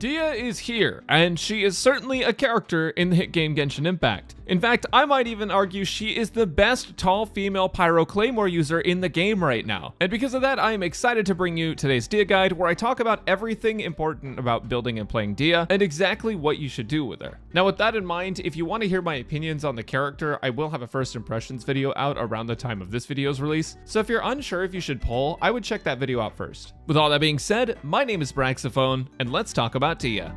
Dehya is here, and she is certainly a character in the hit game Genshin Impact. In fact, I might even argue she is the best tall female Pyro Claymore user in the game right now. And because of that, I am excited to bring you today's Dehya guide, where I talk about everything important about building and playing Dehya, and exactly what you should do with her. Now with that in mind, if you want to hear my opinions on the character, I will have a first impressions video out around the time of this video's release, so if you're unsure if you should pull, I would check that video out first. With all that being said, my name is Braxophone, and let's talk about Dehya.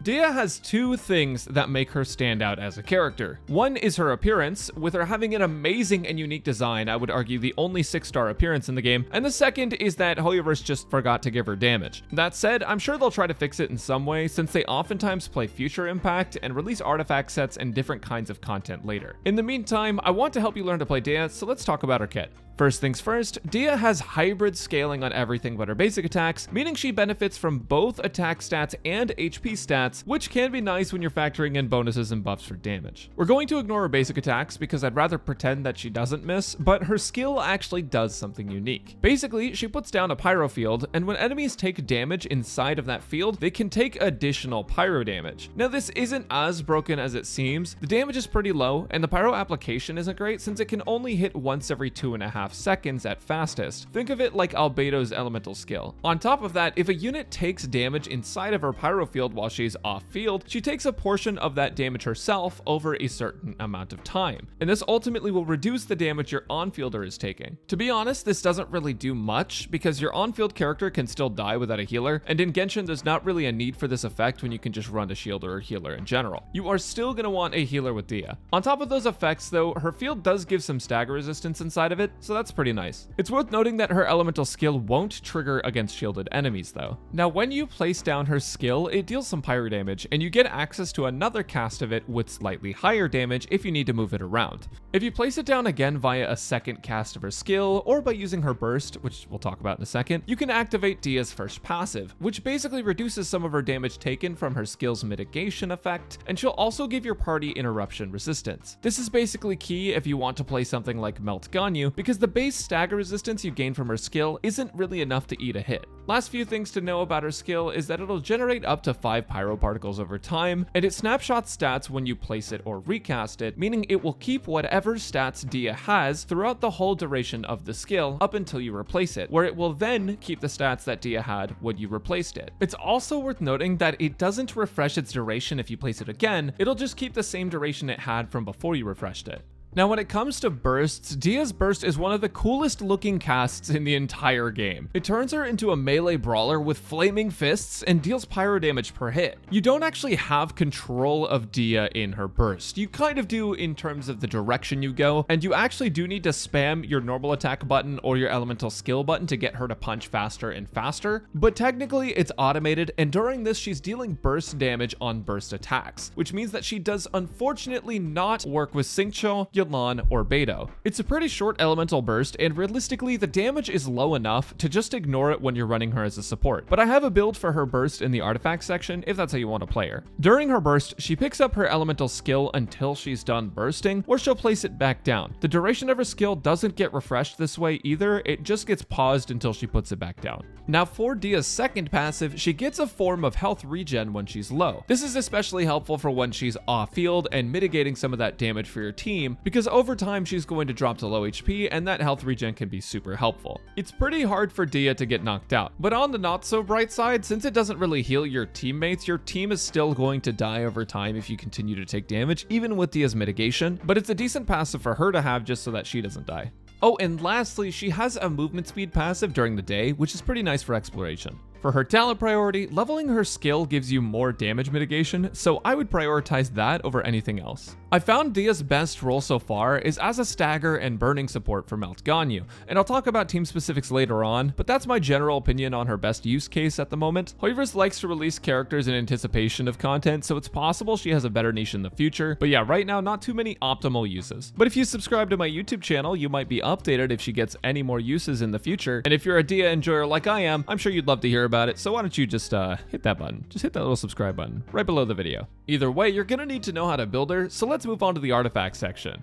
Dehya has two things that make her stand out as a character. One is her appearance, with her having an amazing and unique design, I would argue the only 6-star appearance in the game, and the second is that Hoyoverse just forgot to give her damage. That said, I'm sure they'll try to fix it in some way, since they oftentimes play future impact and release artifact sets and different kinds of content later. In the meantime, I want to help you learn to play Dehya, so let's talk about her kit. First things first, Dehya has hybrid scaling on everything but her basic attacks, meaning she benefits from both attack stats and HP stats, which can be nice when you're factoring in bonuses and buffs for damage. We're going to ignore her basic attacks because I'd rather pretend that she doesn't miss, but her skill actually does something unique. Basically, she puts down a pyro field, and when enemies take damage inside of that field, they can take additional pyro damage. Now this isn't as broken as it seems. The damage is pretty low, and the pyro application isn't great since it can only hit once every 2.5 seconds at fastest. Think of it like Albedo's elemental skill. On top of that, if a unit takes damage inside of her pyro field while she's off field, she takes a portion of that damage herself over a certain amount of time, and this ultimately will reduce the damage your on-fielder is taking. To be honest, this doesn't really do much because your on-field character can still die without a healer, and in Genshin there's not really a need for this effect when you can just run a shielder or healer in general. You are still going to want a healer with Dehya. On top of those effects though, her field does give some stagger resistance inside of it, so that's pretty nice. It's worth noting that her elemental skill won't trigger against shielded enemies though. Now when you place down her skill, it deals some pyro damage, and you get access to another cast of it with slightly higher damage if you need to move it around. If you place it down again via a second cast of her skill, or by using her burst, which we'll talk about in a second, you can activate Dehya's first passive, which basically reduces some of her damage taken from her skill's mitigation effect, and she'll also give your party interruption resistance. This is basically key if you want to play something like Melt Ganyu, because the base stagger resistance you gain from her skill isn't really enough to eat a hit. Last few things to know about her skill is that it'll generate up to 5 pyro particles over time, and it snapshots stats when you place it or recast it, meaning it will keep whatever stats Dehya has throughout the whole duration of the skill up until you replace it, where it will then keep the stats that Dehya had when you replaced it. It's also worth noting that it doesn't refresh its duration if you place it again, it'll just keep the same duration it had from before you refreshed it. Now when it comes to bursts, Dehya's burst is one of the coolest looking casts in the entire game. It turns her into a melee brawler with flaming fists and deals pyro damage per hit. You don't actually have control of Dehya in her burst. You kind of do in terms of the direction you go, and you actually do need to spam your normal attack button or your elemental skill button to get her to punch faster and faster, but technically it's automated, and during this she's dealing burst damage on burst attacks, which means that she does unfortunately not work with Xingqiu, Yelan, or Beidou. It's a pretty short elemental burst, and realistically the damage is low enough to just ignore it when you're running her as a support, but I have a build for her burst in the artifact section if that's how you want to play her. During her burst, she picks up her elemental skill until she's done bursting, or she'll place it back down. The duration of her skill doesn't get refreshed this way either, it just gets paused until she puts it back down. Now for Dehya's second passive, she gets a form of health regen when she's low. This is especially helpful for when she's off field and mitigating some of that damage for your team, because over time she's going to drop to low HP, and that health regen can be super helpful. It's pretty hard for Dehya to get knocked out, but on the not so bright side, since it doesn't really heal your teammates, your team is still going to die over time if you continue to take damage, even with Dehya's mitigation, but it's a decent passive for her to have just so that she doesn't die. Oh, and lastly, she has a movement speed passive during the day, which is pretty nice for exploration. For her talent priority, leveling her skill gives you more damage mitigation, so I would prioritize that over anything else. I found Dehya's best role so far is as a stagger and burning support for Melt Ganyu, and I'll talk about team specifics later on, but that's my general opinion on her best use case at the moment. Hoyoverse likes to release characters in anticipation of content, so it's possible she has a better niche in the future, but yeah, right now not too many optimal uses. But if you subscribe to my YouTube channel, you might be updated if she gets any more uses in the future, and if you're a Dehya enjoyer like I am, I'm sure you'd love to hear about it, so why don't you just hit that button. Just hit that little subscribe button right below the video. Either way, you're gonna need to know how to build her, so let's move on to the artifact section.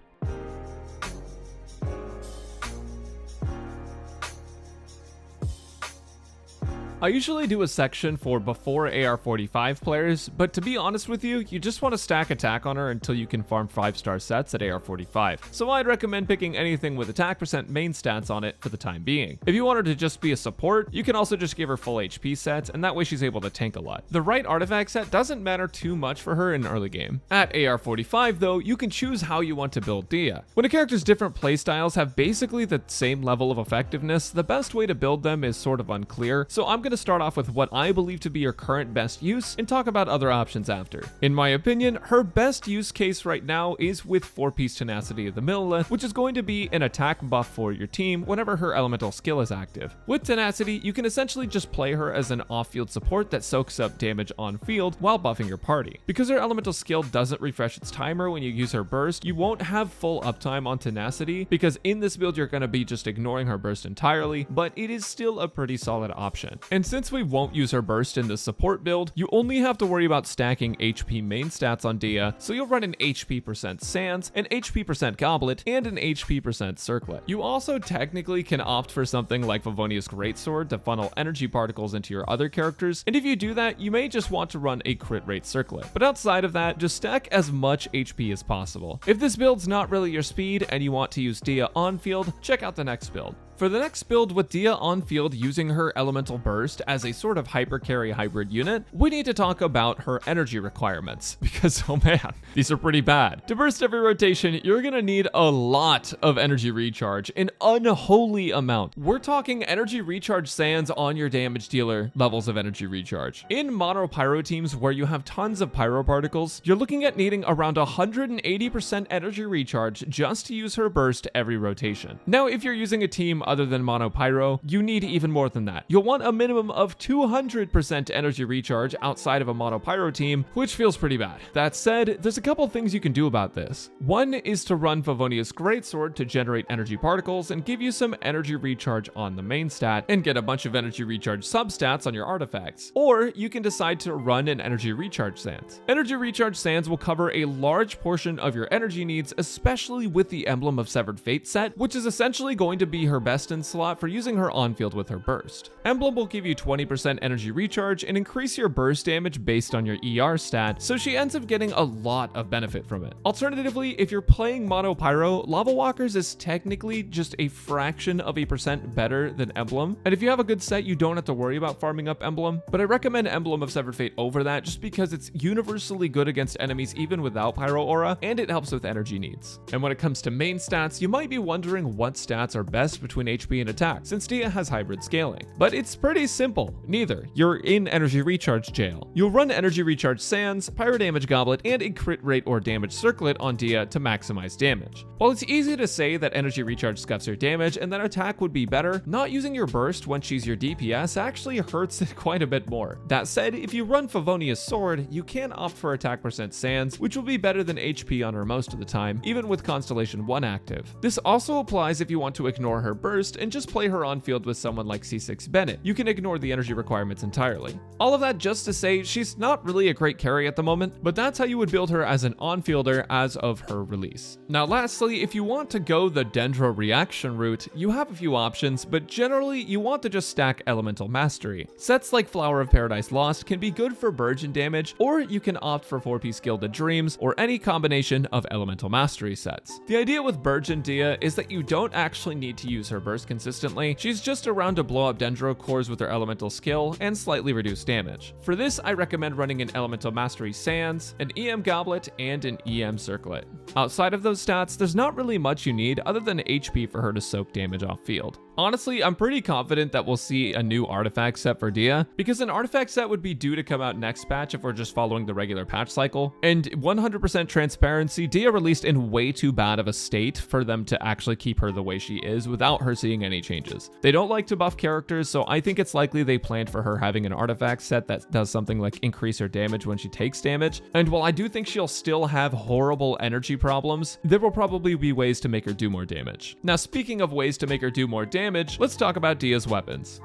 I usually do a section for before AR-45 players, but to be honest with you, you just want to stack attack on her until you can farm 5-star sets at AR-45. So I'd recommend picking anything with attack percent main stats on it for the time being. If you want her to just be a support, you can also just give her full HP sets, and that way she's able to tank a lot. The right artifact set doesn't matter too much for her in early game. At AR-45 though, you can choose how you want to build Dehya. When a character's different playstyles have basically the same level of effectiveness, the best way to build them is sort of unclear, so I'm going to start off with what I believe to be your current best use and talk about other options after. In my opinion, her best use case right now is with 4-piece Tenacity of the Millilith, which is going to be an attack buff for your team whenever her elemental skill is active. With Tenacity, you can essentially just play her as an off-field support that soaks up damage on field while buffing your party. Because her elemental skill doesn't refresh its timer when you use her burst, you won't have full uptime on Tenacity, because in this build you're going to be just ignoring her burst entirely, but it is still a pretty solid option. And since we won't use her burst in the support build, you only have to worry about stacking HP main stats on Dehya, so you'll run an HP percent Sands, an HP percent Goblet, and an HP percent Circlet. You also technically can opt for something like Favonia's Greatsword to funnel energy particles into your other characters, and if you do that, you may just want to run a crit rate Circlet. But outside of that, just stack as much HP as possible. If this build's not really your speed and you want to use Dehya on field, check out the next build. For the next build with Dehya on field using her elemental burst as a sort of hyper carry hybrid unit, we need to talk about her energy requirements, because oh man, these are pretty bad. To burst every rotation, you're gonna need a lot of energy recharge, an unholy amount. We're talking energy recharge sands on your damage dealer levels of energy recharge. In mono pyro teams where you have tons of pyro particles, you're looking at needing around 180% energy recharge just to use her burst every rotation. Now, if you're using a team other than mono pyro, you need even more than that. You'll want a minimum of 200% energy recharge outside of a mono pyro team, which feels pretty bad. That said, there's a couple things you can do about this. One is to run Favonia's Greatsword to generate energy particles and give you some energy recharge on the main stat and get a bunch of energy recharge substats on your artifacts. Or you can decide to run an energy recharge sands. Energy recharge sands will cover a large portion of your energy needs, especially with the Emblem of Severed Fate set, which is essentially going to be her best in slot for using her on field with her burst. Emblem will give you 20% energy recharge and increase your burst damage based on your ER stat, so she ends up getting a lot of benefit from it. Alternatively, if you're playing mono pyro, Lava Walkers is technically just a fraction of a percent better than Emblem, and if you have a good set, you don't have to worry about farming up Emblem, but I recommend Emblem of Severed Fate over that just because it's universally good against enemies even without Pyro Aura, and it helps with energy needs. And when it comes to main stats, you might be wondering what stats are best between HP and attack, since Dehya has hybrid scaling. But it's pretty simple. Neither. You're in energy recharge jail. You'll run energy recharge sands, pyro damage goblet, and a crit rate or damage circlet on Dehya to maximize damage. While it's easy to say that energy recharge scuffs your damage and that attack would be better, not using your burst when she's your DPS actually hurts it quite a bit more. That said, if you run Favonia's Sword, you can opt for attack percent sands, which will be better than HP on her most of the time, even with Constellation 1 active. This also applies if you want to ignore her burst and just play her on field with someone like C6 Bennett. You can ignore the energy requirements entirely. All of that just to say she's not really a great carry at the moment, but that's how you would build her as an on-fielder as of her release. Now lastly, if you want to go the Dendro reaction route, you have a few options, but generally you want to just stack Elemental Mastery. Sets like Flower of Paradise Lost can be good for Burgeon damage, or you can opt for 4-piece Gilded Dreams, or any combination of Elemental Mastery sets. The idea with Burgeon Dehya is that you don't actually need to use her burst consistently. She's just around to blow up Dendro cores with her elemental skill and slightly reduce damage. For this, I recommend running an Elemental Mastery Sands, an EM Goblet, and an EM Circlet. Outside of those stats, there's not really much you need other than HP for her to soak damage off field. Honestly, I'm pretty confident that we'll see a new artifact set for Dehya, because an artifact set would be due to come out next patch if we're just following the regular patch cycle. And 100% transparency, Dehya released in way too bad of a state for them to actually keep her the way she is without her seeing any changes. They don't like to buff characters, so I think it's likely they planned for her having an artifact set that does something like increase her damage when she takes damage. And while I do think she'll still have horrible energy problems, there will probably be ways to make her do more damage. Now, speaking of ways to make her do more damage, let's talk about Dehya's weapons.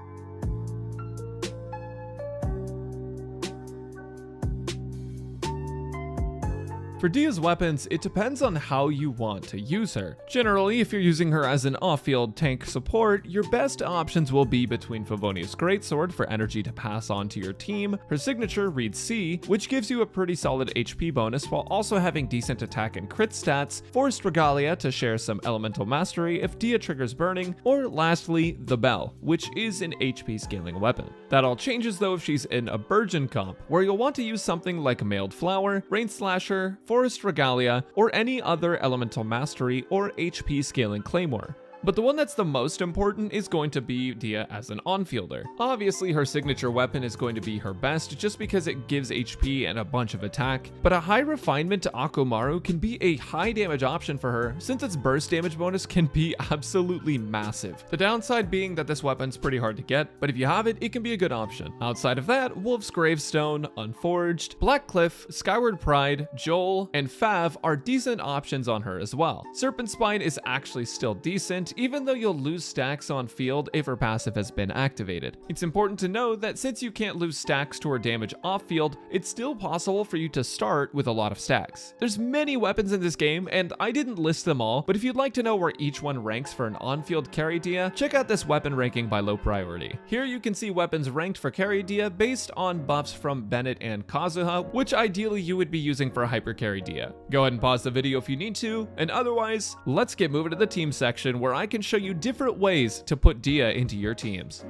For Dehya's weapons, it depends on how you want to use her. Generally, if you're using her as an off-field tank support, your best options will be between Favonia's Greatsword for energy to pass on to your team, her signature Reed C, which gives you a pretty solid HP bonus while also having decent attack and crit stats, Forced Regalia to share some elemental mastery if Dehya triggers burning, or lastly, the Bell, which is an HP scaling weapon. That all changes though if she's in a Burgeon comp, where you'll want to use something like Mailed Flower, Rain Slasher, Forest Regalia, or any other elemental mastery or HP scaling claymore. But the one that's the most important is going to be Dehya as an on-fielder. Obviously, her signature weapon is going to be her best just because it gives HP and a bunch of attack, but a high refinement to Akomaru can be a high damage option for her since its burst damage bonus can be absolutely massive. The downside being that this weapon's pretty hard to get, but if you have it, it can be a good option. Outside of that, Wolf's Gravestone, Unforged, Black Cliff, Skyward Pride, Joel, and Fav are decent options on her as well. Serpent Spine is actually still decent, even though you'll lose stacks on field if her passive has been activated. It's important to know that since you can't lose stacks to her damage off field, it's still possible for you to start with a lot of stacks. There's many weapons in this game, and I didn't list them all, but if you'd like to know where each one ranks for an on-field carry Dehya, check out this weapon ranking by low priority. Here you can see weapons ranked for carry Dehya based on buffs from Bennett and Kazuha, which ideally you would be using for a hyper carry Dehya. Go ahead and pause the video if you need to, and otherwise, let's get moving to the team section where I can show you different ways to put Dehya into your teams.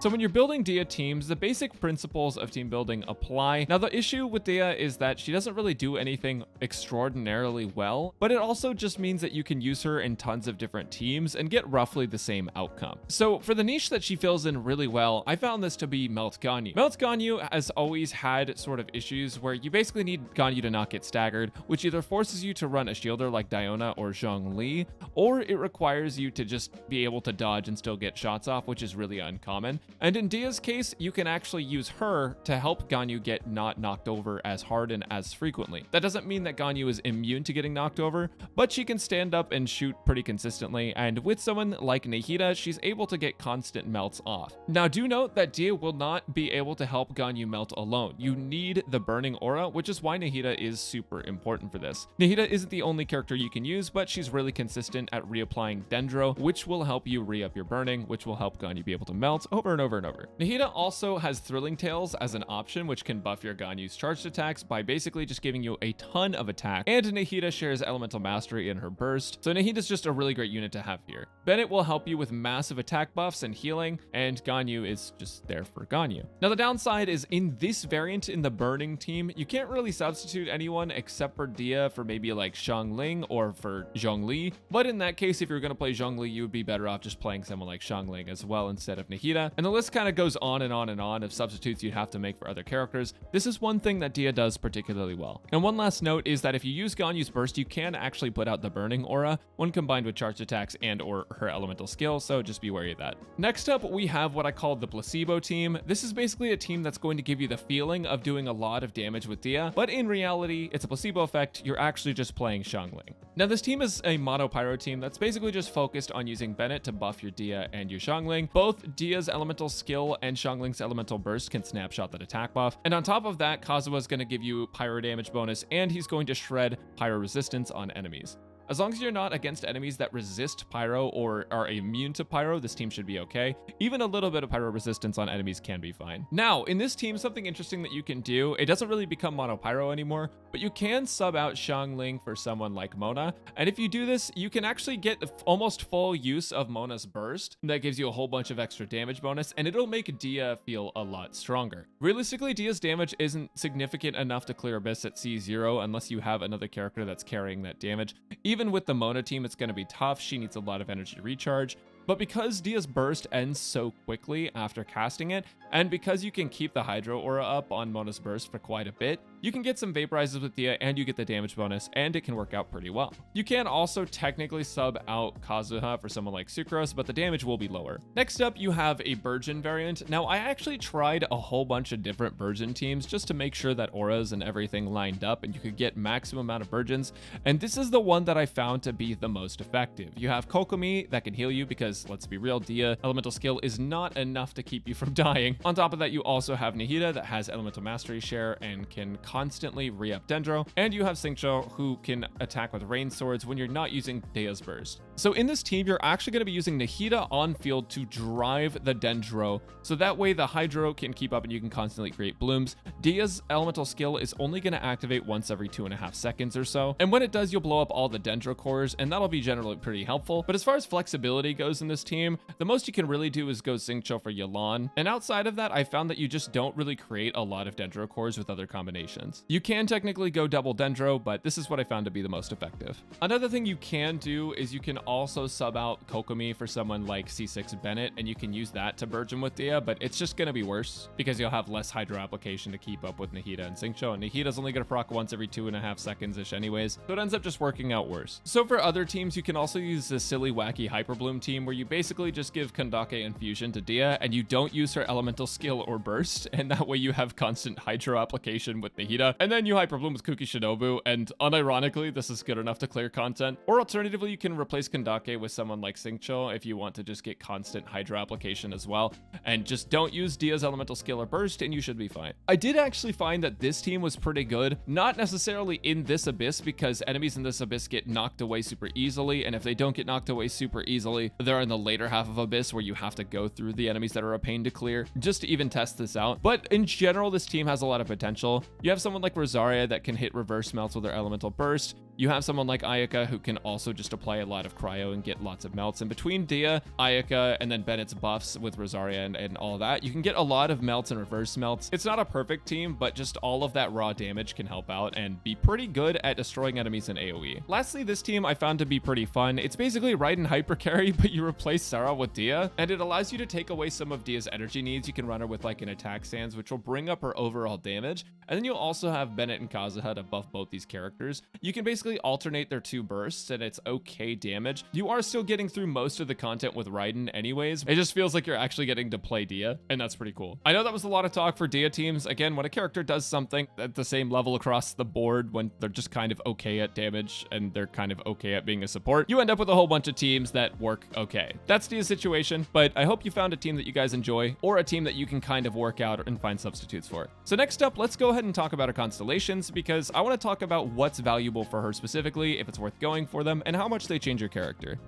So when you're building Dehya teams, the basic principles of team building apply. Now the issue with Dehya is that she doesn't really do anything extraordinarily well, but it also just means that you can use her in tons of different teams and get roughly the same outcome. So for the niche that she fills in really well, I found this to be Melt Ganyu. Melt Ganyu has always had sort of issues where you basically need Ganyu to not get staggered, which either forces you to run a shielder like Diona or Zhongli, or it requires you to just be able to dodge and still get shots off, which is really uncommon. And in Dehya's case, you can actually use her to help Ganyu get not knocked over as hard and as frequently. That doesn't mean that Ganyu is immune to getting knocked over, but she can stand up and shoot pretty consistently, and with someone like Nahida, she's able to get constant melts off. Now do note that Dehya will not be able to help Ganyu melt alone. You need the burning aura, which is why Nahida is super important for this. Nahida isn't the only character you can use, but she's really consistent at reapplying Dendro, which will help you re-up your burning, which will help Ganyu be able to melt over and over and over. Nahida also has Thrilling Tales as an option, which can buff your Ganyu's charged attacks by basically just giving you a ton of attack, and Nahida shares Elemental Mastery in her burst, so Nahida's just a really great unit to have here. Bennett will help you with massive attack buffs and healing, and Ganyu is just there for Ganyu. Now the downside is in this variant in the burning team, you can't really substitute anyone except for Dehya for maybe like Xiangling or for Zhongli, but in that case, if you're going to play Zhongli, you would be better off just playing someone like Xiangling as well instead of Nahida, and the list kind of goes on and on and on of substitutes you'd have to make for other characters. This is one thing that Dehya does particularly well. And one last note is that if you use Ganyu's burst, you can actually put out the burning aura when combined with charged attacks and or her elemental skill, so just be wary of that. Next up, we have what I call the placebo team. This is basically a team that's going to give you the feeling of doing a lot of damage with Dehya, but in reality, it's a placebo effect. You're actually just playing Xiangling. Now this team is a mono pyro team that's basically just focused on using Bennett to buff your Dehya and your Xiangling. Both Dehya's elemental skill and Xiangling's elemental burst can snapshot that attack buff. And on top of that, Kazuha is going to give you pyro damage bonus, and he's going to shred pyro resistance on enemies. As long as you're not against enemies that resist pyro or are immune to pyro, this team should be okay. Even a little bit of pyro resistance on enemies can be fine. Now, in this team, something interesting that you can do, it doesn't really become mono pyro anymore, but you can sub out Xiangling for someone like Mona. And if you do this, you can actually get almost full use of Mona's burst. That gives you a whole bunch of extra damage bonus, and it'll make Dehya feel a lot stronger. Realistically, Dehya's damage isn't significant enough to clear Abyss at C0 unless you have another character that's carrying that damage. Even with the Mona team, it's going to be tough. She needs a lot of energy to recharge. But because Dehya's burst ends so quickly after casting it, and because you can keep the Hydro Aura up on Mona's burst for quite a bit, You can get some vaporizes with Dehya and you get the damage bonus, and it can work out pretty well. You can also technically sub out Kazuha for someone like Sucrose, but the damage will be lower. Next up, you have a Burgeon variant. Now, I actually tried a whole bunch of different Burgeon teams just to make sure that auras and everything lined up and you could get maximum amount of Burgeons, and this is the one that I found to be the most effective. You have Kokomi that can heal you because, let's be real, Dehya elemental skill is not enough to keep you from dying. On top of that, you also have Nahida that has elemental mastery share and can constantly re-up Dendro, and you have Xingqiu who can attack with rain swords when you're not using Dehya's burst. So in this team, you're actually going to be using Nahida on field to drive the Dendro, so that way the Hydro can keep up and you can constantly create blooms. Dehya's elemental skill is only going to activate once every 2.5 seconds or so, and when it does, you'll blow up all the Dendro cores, and that'll be generally pretty helpful. But as far as flexibility goes in this team, the most you can really do is go Xingqiu for Yelan, and outside of that, I found that you just don't really create a lot of Dendro cores with other combinations. You can technically go double Dendro, but this is what I found to be the most effective. Another thing you can do is you can also sub out Kokomi for someone like C6 Bennett, and you can use that to Burgeon with Dehya, but it's just going to be worse because you'll have less Hydro application to keep up with Nahida and Xingqiu, and Nahida's only going to proc once every 2.5 seconds-ish anyways, so it ends up just working out worse. So for other teams, you can also use this silly, wacky Hyper Bloom team where you basically just give Kandake Infusion to Dehya, and you don't use her elemental skill or burst, and that way you have constant Hydro application with Nahida, and then you Hyper Bloom with Kuki Shinobu, and unironically, this is good enough to clear content. Or alternatively, you can replace Kandake with someone like Xingqiu if you want to just get constant Hydro application as well, and just don't use Dehya's elemental skill or burst, and you should be fine. I did actually find that this team was pretty good, not necessarily in this abyss, because enemies in this abyss get knocked away super easily, and if they don't get knocked away super easily, they're in the later half of abyss where you have to go through the enemies that are a pain to clear just to even test this out. But in general, this team has a lot of potential. You have someone like Rosaria that can hit reverse melts with her elemental burst. You have someone like Ayaka who can also just apply a lot of cryo and get lots of melts. And between Dehya, Ayaka, and then Bennett's buffs with Rosaria and all that, you can get a lot of melts and reverse melts. It's not a perfect team, but just all of that raw damage can help out and be pretty good at destroying enemies in AoE. Lastly, this team I found to be pretty fun. It's basically Raiden hyper carry, but you replace Sarah with Dehya, and it allows you to take away some of Dehya's energy needs. You can run her with like an attack stance, which will bring up her overall damage. And then you'll also have Bennett and Kazuha to buff both these characters. You can basically alternate their two bursts, and it's okay damage. You are still getting through most of the content with Raiden anyways. It just feels like you're actually getting to play Dehya, and that's pretty cool. I know that was a lot of talk for Dehya teams. Again, when a character does something at the same level across the board, when they're just kind of okay at damage and they're kind of okay at being a support, you end up with a whole bunch of teams that work okay. That's Dehya's situation, but I hope you found a team that you guys enjoy, or a team that you can kind of work out and find substitutes for. So next up, let's go ahead and talk about her Constellations, because I want to talk about what's valuable for her specifically, if it's worth going for them, and how much they change your character.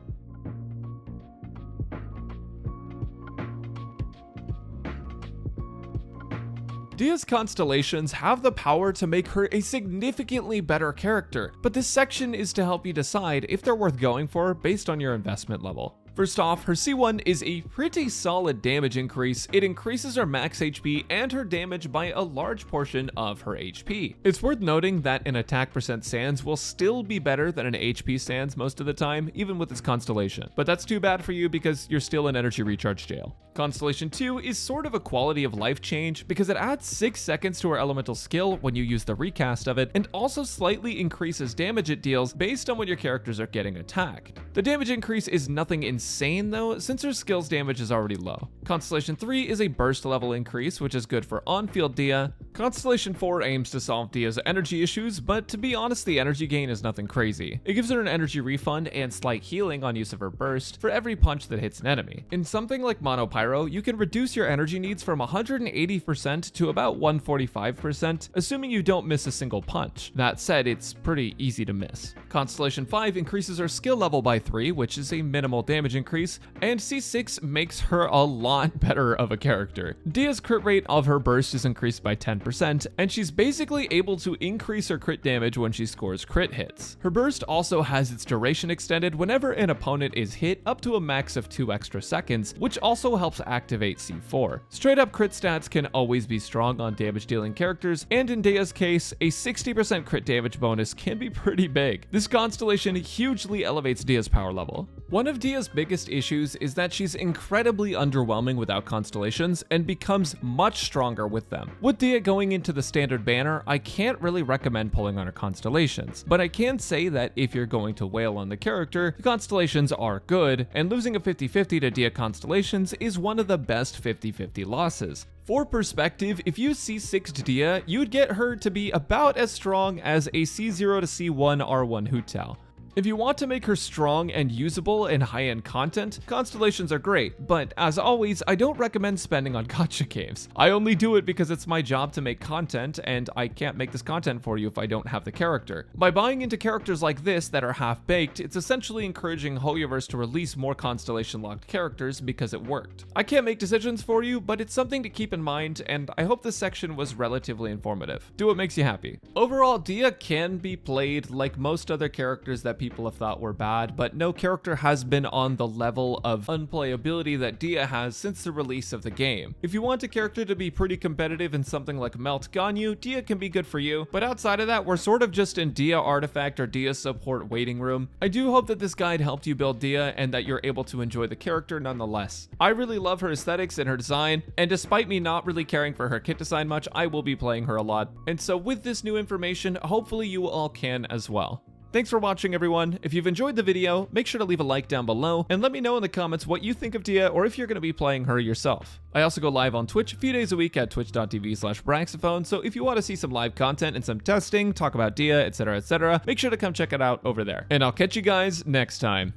Dehya's Constellations have the power to make her a significantly better character, but this section is to help you decide if they're worth going for based on your investment level. First off, her C1 is a pretty solid damage increase. It increases her max HP and her damage by a large portion of her HP. It's worth noting that an attack percent sans will still be better than an HP sans most of the time, even with its Constellation. But that's too bad for you because you're still in energy recharge jail. Constellation 2 is sort of a quality of life change because it adds 6 seconds to her elemental skill when you use the recast of it, and also slightly increases damage it deals based on when your characters are getting attacked. The damage increase is nothing insane though, since her skill's damage is already low. Constellation 3 is a burst level increase, which is good for on-field Dehya. Constellation 4 aims to solve Dehya's energy issues, but to be honest, the energy gain is nothing crazy. It gives her an energy refund and slight healing on use of her burst for every punch that hits an enemy. In something like Mono Pyro, you can reduce your energy needs from 180% to about 145%, assuming you don't miss a single punch. That said, it's pretty easy to miss. Constellation 5 increases her skill level by 3, which is a minimal damage increase, and C6 makes her a lot better of a character. Dehya's crit rate of her burst is increased by 10%, and she's basically able to increase her crit damage when she scores crit hits. Her burst also has its duration extended whenever an opponent is hit up to a max of 2 extra seconds, which also helps activate C4. Straight up crit stats can always be strong on damage dealing characters, and in Dehya's case, a 60% crit damage bonus can be pretty big. This constellation hugely elevates Dehya's power level. One of Dehya's biggest biggest issues is that she's incredibly underwhelming without Constellations and becomes much stronger with them. With Dehya going into the standard banner, I can't really recommend pulling on her Constellations, but I can say that if you're going to wail on the character, the Constellations are good, and losing a 50-50 to Dehya Constellations is one of the best 50-50 losses. For perspective, if you C6'd Dehya, you'd get her to be about as strong as a C0 to C1 R1 Hu Tao. If you want to make her strong and usable in high-end content, Constellations are great, but as always, I don't recommend spending on gacha games. I only do it because it's my job to make content, and I can't make this content for you if I don't have the character. By buying into characters like this that are half-baked, it's essentially encouraging Hoyoverse to release more Constellation-locked characters because it worked. I can't make decisions for you, but it's something to keep in mind, and I hope this section was relatively informative. Do what makes you happy. Overall, Dehya can be played like most other characters that people have thought were bad, but no character has been on the level of unplayability that Dehya has since the release of the game. If you want a character to be pretty competitive in something like Melt Ganyu, Dehya can be good for you, but outside of that, we're sort of just in Dehya Artifact or Dehya Support waiting room. I do hope that this guide helped you build Dehya and that you're able to enjoy the character nonetheless. I really love her aesthetics and her design, and despite me not really caring for her kit design much, I will be playing her a lot. And so with this new information, hopefully you all can as well. Thanks for watching, everyone. If you've enjoyed the video, make sure to leave a like down below and let me know in the comments what you think of Dehya or if you're going to be playing her yourself. I also go live on Twitch a few days a week at twitch.tv/Braxophone, so if you want to see some live content and some testing, talk about Dehya, etc., make sure to come check it out over there. And I'll catch you guys next time.